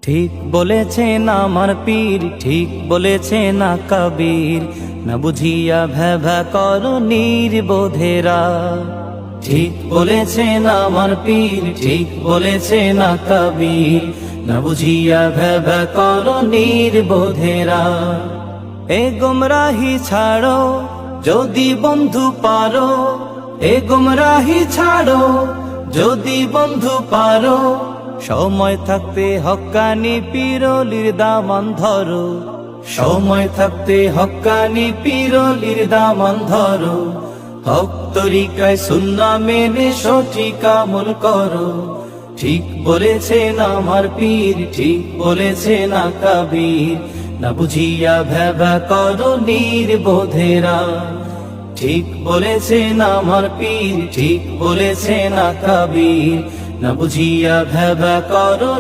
ঠিক বলেছেন আমার পীর, ঠিক বলেছেন না কবীর, না বুঝিয়া ভেবা করো নির্বোধেরা। ঠিক বলেছেন আমার পীর, ঠিক বলেছেন না কবীর, না বুঝিয়া ভেবা করো নির্বোধেরা। এ গুমরাহি ছাড়ো যদি বন্ধু পারো, এ গুমরাহি ছাড়ো যদি বন্ধু পারো, সময় থাকতে হক্কানি পীরলির দামান ধরো, সময় থাকতে হক্কানি পীরলির দামান ধরো। হক তরিকায় সুন্নাহ মেনে সঠিক আমল করো। ঠিক বলেছেন আমার পীর, ঠিক বলেছেন না কবীর, না বুঝিয়া ভেবা করো নির্বোধেরা। ঠিক বলেছেন আমার পীর, ঠিক বলেছেন না কবীর, না বুঝিয়া ভেবা করো